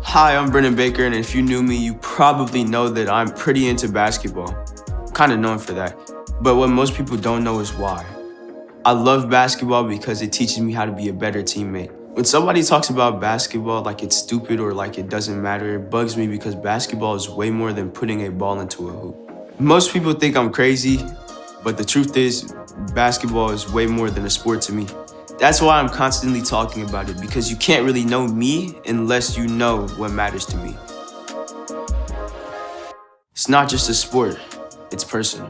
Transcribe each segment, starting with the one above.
Hi, I'm Brendan Baker, and if you knew me, you probably know that I'm pretty into basketball. I'm kind of known for that. But what most people don't know is why. I love basketball because it teaches me how to be a better teammate. When somebody talks about basketball like it's stupid or like it doesn't matter, it bugs me because basketball is way more than putting a ball into a hoop. Most people think I'm crazy, but the truth is, basketball is way more than a sport to me. That's why I'm constantly talking about it, because you can't really know me unless you know what matters to me. It's not just a sport, it's personal.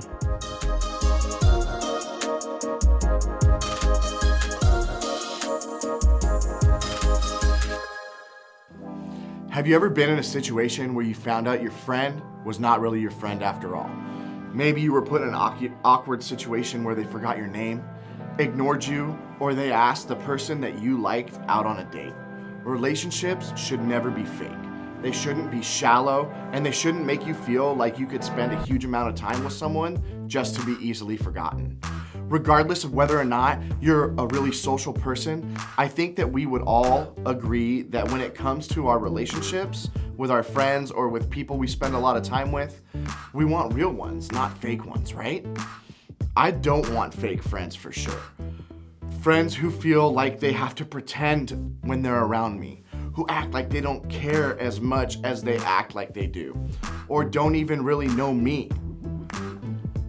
Have you ever been in a situation where you found out your friend was not really your friend after all? Maybe you were put in an awkward situation where they forgot your name, ignored you, or they asked the person that you liked out on a date. Relationships should never be fake. They shouldn't be shallow, and they shouldn't make you feel like you could spend a huge amount of time with someone just to be easily forgotten. Regardless of whether or not you're a really social person, I think that we would all agree that when it comes to our relationships with our friends or with people we spend a lot of time with, we want real ones, not fake ones, right? I don't want fake friends for sure. Friends who feel like they have to pretend when they're around me, who act like they don't care as much as they act like they do, or don't even really know me.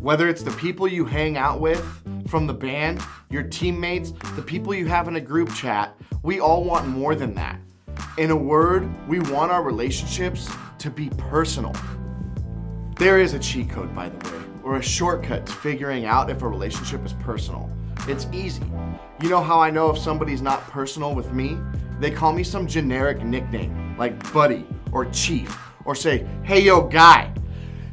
Whether it's the people you hang out with from the band, your teammates, the people you have in a group chat, we all want more than that. In a word, we want our relationships to be personal. There is a cheat code, by the way, or a shortcut to figuring out if a relationship is personal. It's easy. You know how I know if somebody's not personal with me? They call me some generic nickname, like Buddy or Chief, or say, "Hey yo, guy."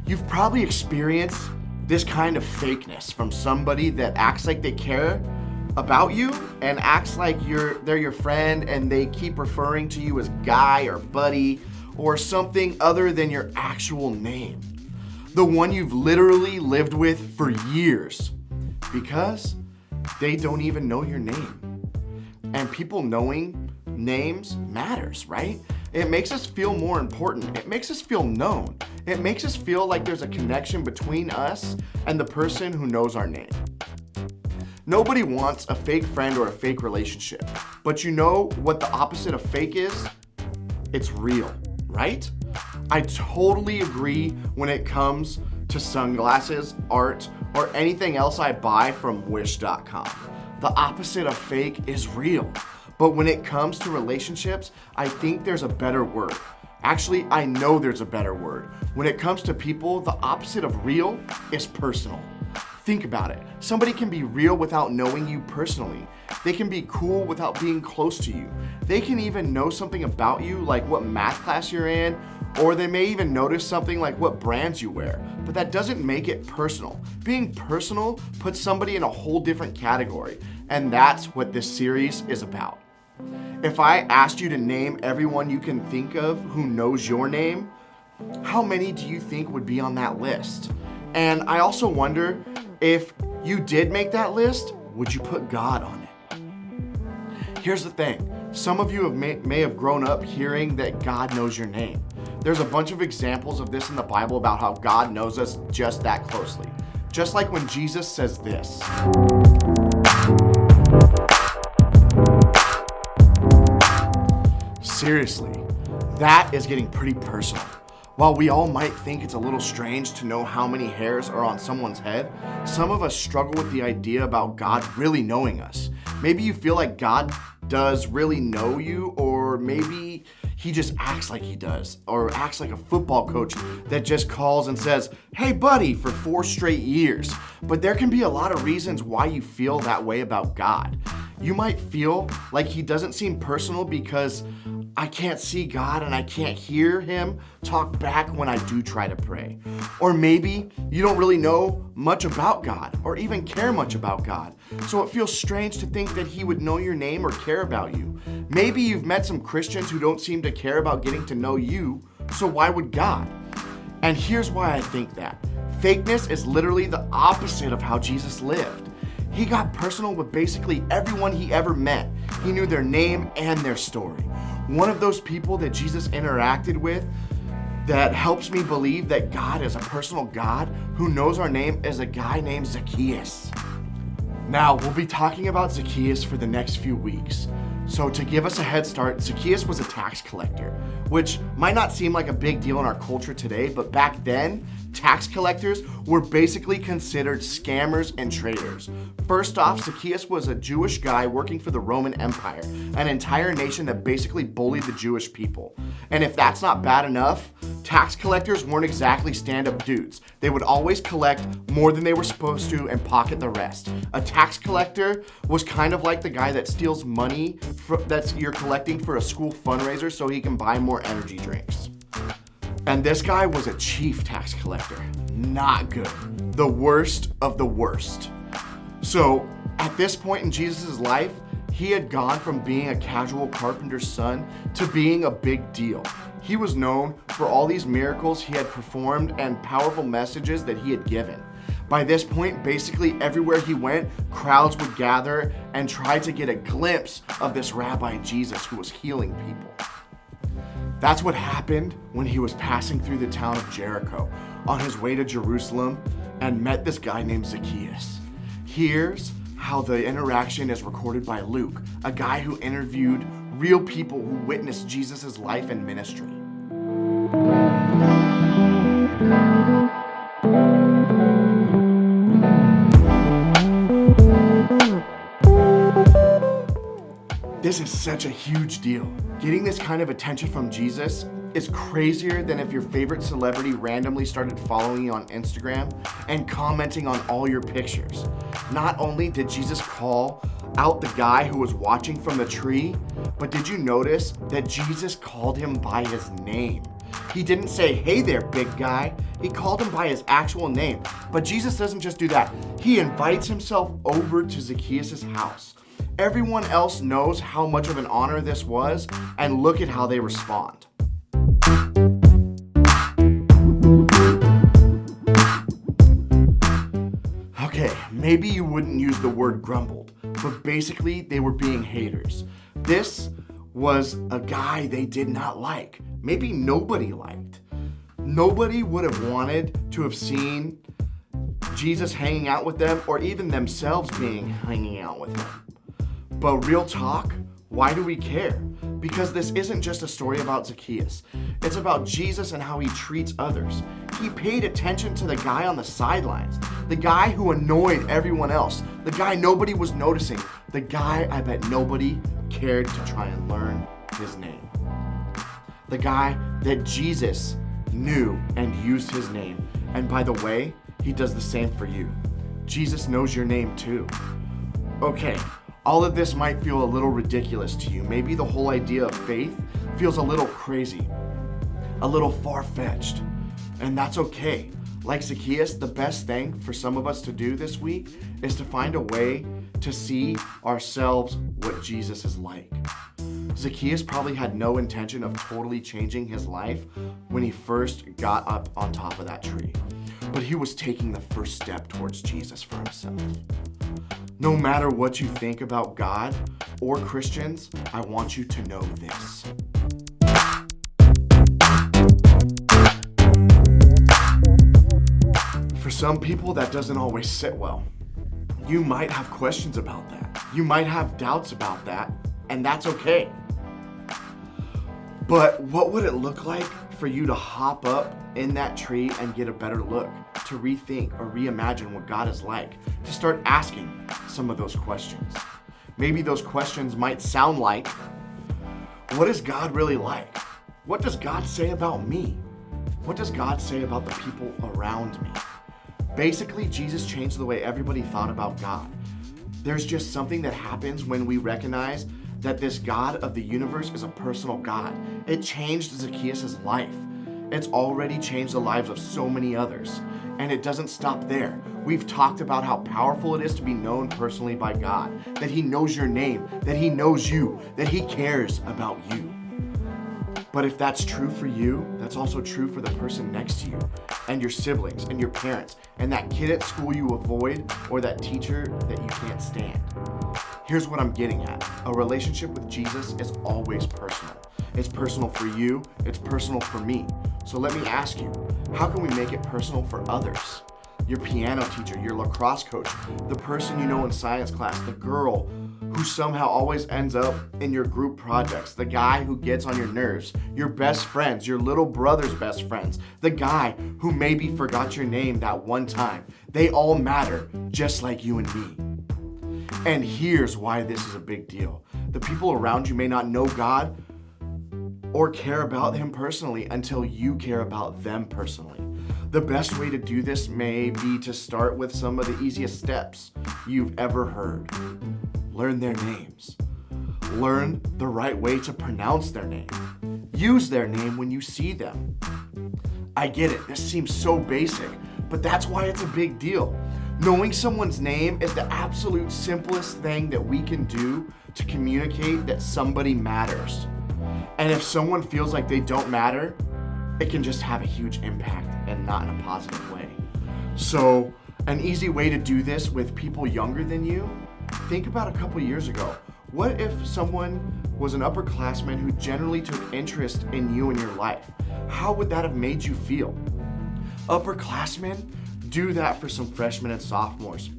You've probably experienced this kind of fakeness from somebody that acts like they care about you and acts like they're your friend, and they keep referring to you as guy or buddy or something other than your actual name. The one you've literally lived with for years, because they don't even know your name. And people knowing names matters, right? It makes us feel more important. It makes us feel known. It makes us feel like there's a connection between us and the person who knows our name. Nobody wants a fake friend or a fake relationship, but you know what the opposite of fake is? It's real, right? I totally agree when it comes to sunglasses, art, or anything else I buy from Wish.com. The opposite of fake is real. But when it comes to relationships, I think there's a better word. Actually, I know there's a better word. When it comes to people, the opposite of real is personal. Think about it. Somebody can be real without knowing you personally. They can be cool without being close to you. They can even know something about you, like what math class you're in, or they may even notice something like what brands you wear. But that doesn't make it personal. Being personal puts somebody in a whole different category, and that's what this series is about. If I asked you to name everyone you can think of who knows your name, how many do you think would be on that list? And I also wonder, if you did make that list, would you put God on it? Here's the thing. Some of you may have grown up hearing that God knows your name. There's a bunch of examples of this in the Bible about how God knows us just that closely. Just like when Jesus says this. Seriously, that is getting pretty personal. While we all might think it's a little strange to know how many hairs are on someone's head, some of us struggle with the idea about God really knowing us. Maybe you feel like God does really know you, or maybe he just acts like he does, or acts like a football coach that just calls and says, "Hey buddy," for 4 straight years. But there can be a lot of reasons why you feel that way about God. You might feel like he doesn't seem personal because I can't see God and I can't hear him talk back when I do try to pray. Or maybe you don't really know much about God or even care much about God. So it feels strange to think that he would know your name or care about you. Maybe you've met some Christians who don't seem to care about getting to know you, so why would God? And here's why I think that. Fakeness is literally the opposite of how Jesus lived. He got personal with basically everyone he ever met. He knew their name and their story. One of those people that Jesus interacted with that helps me believe that God is a personal God who knows our name is a guy named Zacchaeus. Now, we'll be talking about Zacchaeus for the next few weeks. So to give us a head start, Zacchaeus was a tax collector, which might not seem like a big deal in our culture today, but back then, tax collectors were basically considered scammers and traitors. First off, Zacchaeus was a Jewish guy working for the Roman Empire, an entire nation that basically bullied the Jewish people. And if that's not bad enough, tax collectors weren't exactly stand-up dudes. They would always collect more than they were supposed to and pocket the rest. A tax collector was kind of like the guy that steals money that you're collecting for a school fundraiser so he can buy more energy drinks. And this guy was a chief tax collector. Not good. The worst of the worst. So at this point in Jesus' life, he had gone from being a casual carpenter's son to being a big deal. He was known for all these miracles he had performed and powerful messages that he had given. By this point, basically everywhere he went, crowds would gather and try to get a glimpse of this Rabbi Jesus who was healing people. That's what happened when he was passing through the town of Jericho on his way to Jerusalem and met this guy named Zacchaeus. Here's how the interaction is recorded by Luke, a guy who interviewed real people who witnessed Jesus' life and ministry. This is such a huge deal. Getting this kind of attention from Jesus is crazier than if your favorite celebrity randomly started following you on Instagram and commenting on all your pictures. Not only did Jesus call out the guy who was watching from the tree, but did you notice that Jesus called him by his name? He didn't say, "Hey there, big guy." He called him by his actual name. But Jesus doesn't just do that. He invites himself over to Zacchaeus' house. Everyone else knows how much of an honor this was, and look at how they respond. Okay, maybe you wouldn't use the word grumbled, but basically they were being haters. This was a guy they did not like. Maybe nobody liked. Nobody would have wanted to have seen Jesus hanging out with them or even themselves hanging out with him. But real talk, why do we care? Because this isn't just a story about Zacchaeus. It's about Jesus and how he treats others. He paid attention to the guy on the sidelines, the guy who annoyed everyone else, the guy nobody was noticing, the guy I bet nobody cared to try and learn his name. The guy that Jesus knew and used his name. And by the way, he does the same for you. Jesus knows your name too. Okay. All of this might feel a little ridiculous to you. Maybe the whole idea of faith feels a little crazy, a little far-fetched, and that's okay. Like Zacchaeus, the best thing for some of us to do this week is to find a way to see ourselves what Jesus is like. Zacchaeus probably had no intention of totally changing his life when he first got up on top of that tree, but he was taking the first step towards Jesus for himself. No matter what you think about God or Christians, I want you to know this. For some people, that doesn't always sit well. You might have questions about that. You might have doubts about that, and that's okay. But what would it look like for you to hop up in that tree and get a better look, to rethink or reimagine what God is like, to start asking some of those questions? Maybe those questions might sound like, what is God really like? What does God say about me? What does God say about the people around me? Basically, Jesus changed the way everybody thought about God. There's just something that happens when we recognize that this God of the universe is a personal God. It changed Zacchaeus' life. It's already changed the lives of so many others. And it doesn't stop there. We've talked about how powerful it is to be known personally by God, that he knows your name, that he knows you, that he cares about you. But if that's true for you, that's also true for the person next to you, and your siblings, and your parents, and that kid at school you avoid, or that teacher that you can't stand. Here's what I'm getting at. A relationship with Jesus is always personal. It's personal for you, it's personal for me. So let me ask you, how can we make it personal for others? Your piano teacher, your lacrosse coach, the person you know in science class, the girl who somehow always ends up in your group projects, the guy who gets on your nerves, your best friends, your little brother's best friends, the guy who maybe forgot your name that one time. They all matter, just like you and me. And here's why this is a big deal. The people around you may not know God or care about Him personally until you care about them personally. The best way to do this may be to start with some of the easiest steps you've ever heard. Learn their names. Learn the right way to pronounce their name. Use their name when you see them. I get it, this seems so basic, but that's why it's a big deal. Knowing someone's name is the absolute simplest thing that we can do to communicate that somebody matters. And if someone feels like they don't matter, it can just have a huge impact and not in a positive way. So, an easy way to do this with people younger than you, think about a couple years ago. What if someone was an upperclassman who generally took interest in you and your life? How would that have made you feel? Upperclassmen, do that for some freshmen and sophomores.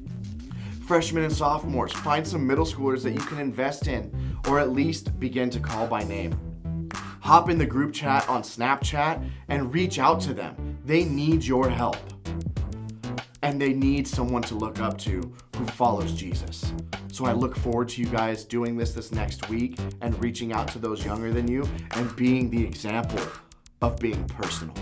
Freshmen and sophomores, find some middle schoolers that you can invest in, or at least begin to call by name. Hop in the group chat on Snapchat and reach out to them. They need your help. And they need someone to look up to who follows Jesus. So I look forward to you guys doing this next week and reaching out to those younger than you and being the example of being personal.